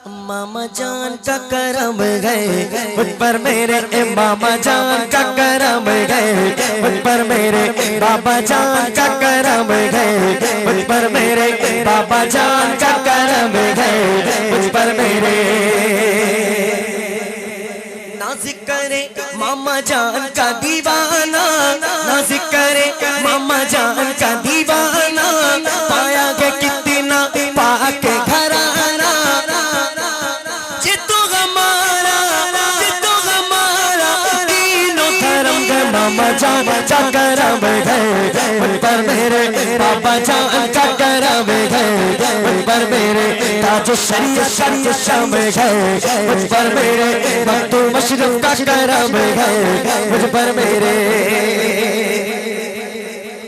मामा जान का करम गए मुझ पर मेरे मामा जान का करम गए मुझ पर मेरे बाबा जान का करम गए मुझ पर मेरे बाबा जान का करम गए मुझ पर मेरे नाज़िक करे मामा जान का दीवाना नाज़िक करे मामा जान का दीवाना पाया के कितना पाके घराना जितो हमारा तीनों धर्म के मामा जान का करम गए मुझ पर मेरे बाबा जान का करम गए मुझ पर मेरे ताज शरीयत शाम गए मुझ पर मेरे मक्तू मशरफ का करम गए मुझ पर मेरे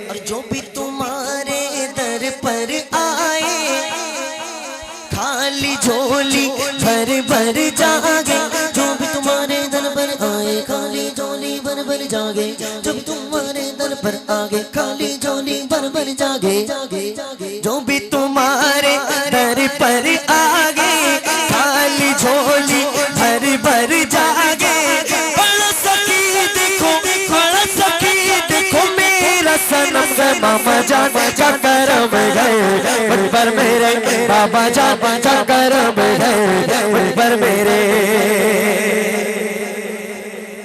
और जो भी तुम्हारे दर पर आए खाली झोली भर भर जागे जो भी तुम्हारे दर पर आए खाली झोली भर भर जागे जो भी तुम्हारे दर पर आगे खाली झोली भर भर जागे जो भी तुम्हारे दर पर आगे खाली झोली भर भर जागे बड़ा सखी देखो मेरा सनम गए मामा जान का करम गए मुझ पर मेरे बाबा जान का करम गए मुझ पर मेरे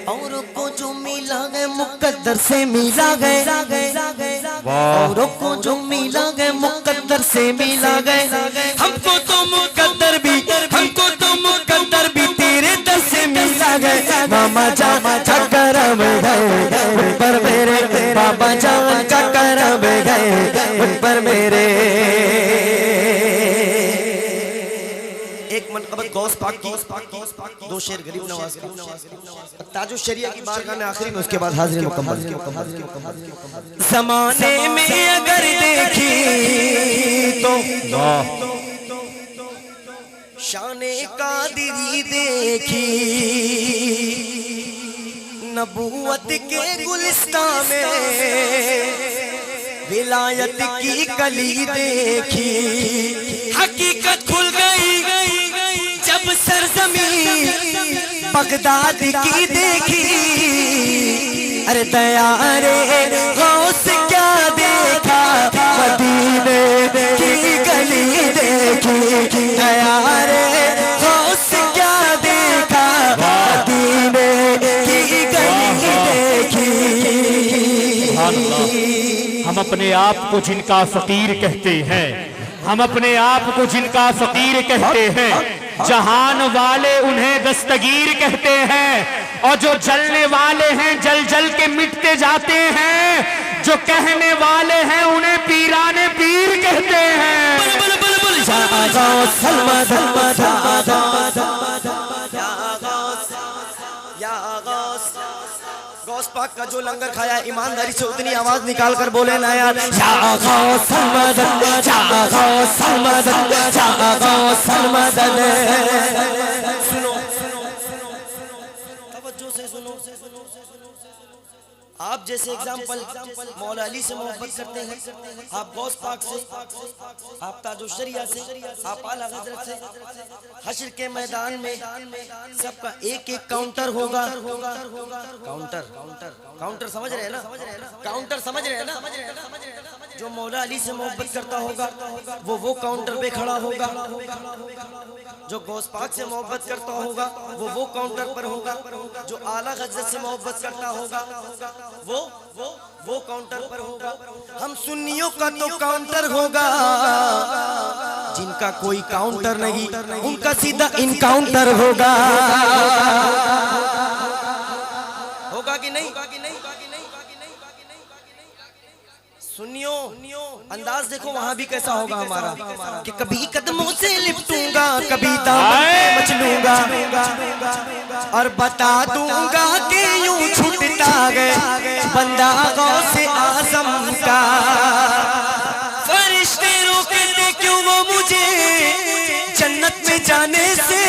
औरों को जो मिला गए मुकद्दर से मिला गए औरों को जो मिला गए मुकद्दर से मिला गए हमको तो मुकद्दर भी तेरे दर से मिला गए मामा जान का करम गए मुझ पर मेरे बाबा जान का करम गए मुझ पर मेरे एक मनक़बत गौस पाक की दो शेर गरीब नवाज का ताजो शरिया की बारगाह में आखिरी में उसके बाद हाजिरी मुकम्मल ज़माने में अगर देखी तो शाने कादिरी देखी नबूवत के गुलिस्तान में विलायत की कली देखी हकीकत खुल गई जब सरजमीन बगदाद की देखी अरे दया रे गौस क्या देखा मदीने की गली देखी दया रे गौस क्या देखा मदीने की गली देखी। हम अपने आप को जिनका फकीर कहते हैं हम अपने आप को जिनका फकीर कहते हैं जहान वाले उन्हें दस्तगीर कहते हैं और जो जलने वाले हैं जल जल के मिटते जाते हैं जो कहने वाले हैं उन्हें पीराने पीर कहते हैं। गौस पाक का जो लंगर खाया ईमानदारी से उतनी आवाज निकाल कर बोले ना यार सुनो तवज्जो से सुनो आप जैसे एग्जाम्पल मौला अली से मोहब्बत करते हैं आप गौस पाक से आप ताजो शरिया से आप आला हजरत से हश्र के मैदान में सबका एक एक काउंटर होगा काउंटर समझ रहे हैं ना काउंटर समझ रहे हैं ना जो मौला अली से मोहब्बत करता होगा वो काउंटर पे खड़ा होगा जो गौस पाक से मोहब्बत करता होगा वो काउंटर पर होगा जो आला हजरत से मोहब्बत करता होगा वो काउंटर पर होगा। हम सुन्नियों का तो काउंटर होगा जिनका कोई काउंटर नहीं उनका सीधा इनकाउंटर होगा कि नहीं सुनियो अंदाज देखो वहां भी कैसा होगा हमारा कि कभी कदमों से लिपटूंगा कभी दामन में मचलूंगा और बता दूंगा कि यूं छूटता गया बंदा गौसे आज़म का फरिश्ते रोकते क्यों वो मुझे जन्नत में जाने से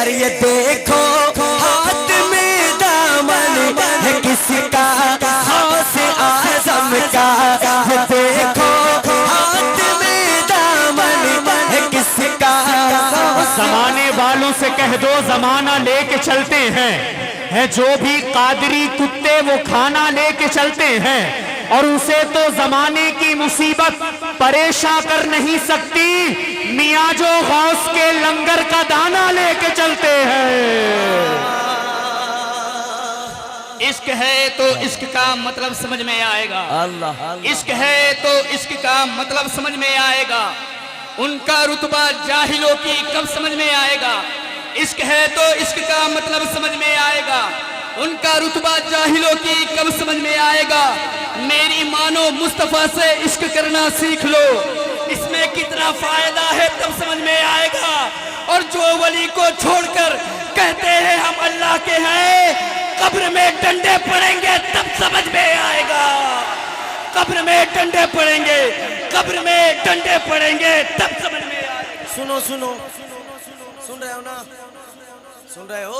अरे ये देखो हाथ में दामन है किसका गौसे आज़म का ये देखो हाथ में दामन है किसका जमाने वालों से कह दो जमाना लेके चलते हैं, है जो भी कादरी कुत्ते वो खाना लेके चलते हैं, और उसे तो जमाने की मुसीबत परेशान कर नहीं सकती, मियाँ जो गौस के लंगर का दाना लेके चलते हैं। इश्क है तो इश्क का मतलब समझ में आएगा, अल्लाह इश्क है तो इश्क का मतलब समझ में आएगा, उनका रुतबा जाहिलों की कब समझ में आएगा। इश्क है तो इश्क का मतलब समझ में आएगा, उनका रुतबा जाहिलों की कब समझ में आएगा। मेरी मानो मुस्तफा से इश्क करना सीख लो, इसमें कितना फायदा है तब समझ में आएगा। और जो वली को छोड़कर कहते हैं हम अल्लाह के हैं, कब्र में डंडे पड़ेंगे तब समझ में आएगा। कब्र में डंडे पड़ेंगे, कब्र में डंडे पड़ेंगे तब समझ में आएगा। सुनो सुनो, सुन रहे हो ना, सुन रहे हो,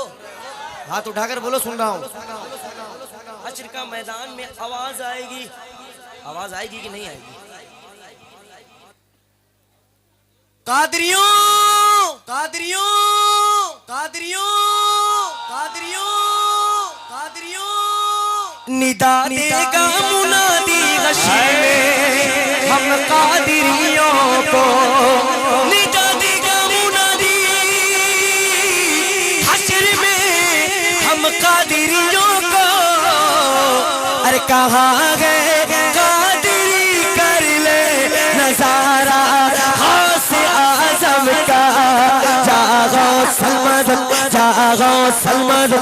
हाथ उठाकर बोलो सुन रहा हूँ। हश्र का मैदान में आवाज आएगी, आवाज आएगी कि नहीं आएगी? कादरियों कादरियों कादरियों कादरियों कादरियों, निदा देगा मुनादी गशी में हम कादरियों को, निदा देगा मुनादी हश्र में हम कादरियों को। अरे कहाँ गए कादरी, कर ले नजारा गौसे आजम का। जागो सलमद जागो सलमद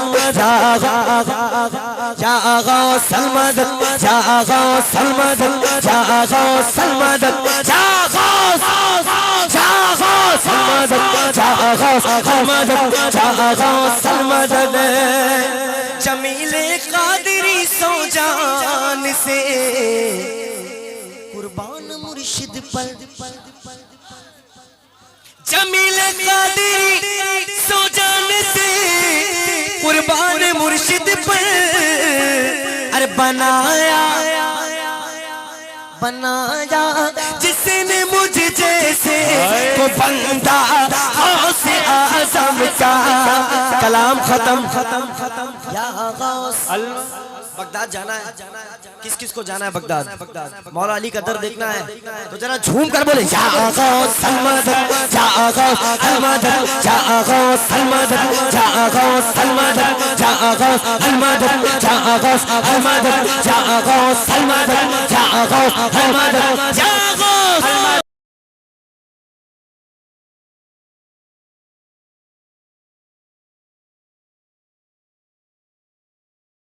जागो सलमद जागो सलमद जागो सलमद जागो जागो सलमद जागो सलमद जागो सलमद। जमीले कादरी सो जान से कुर्बान मुर्शिद पर, जमील कादरी सो जाने से कुर्बान मुर्शिद पर। अरे बनाया बनाया जिसने मुझे जैसे को बंदा गौसे आज़म का। कलाम खत्म खत्म खत्म। या गौस बगदाद जाना है, किस किस को जाना है बगदाद? मौला अली का दर देखना है तो जरा झूम कर बोले या गौस सलमद या गौस सलमद या गौस सलमद या गौस सलमद या गौस सलमद या गौस सलमद या गौस सलमद या गौस सलमद या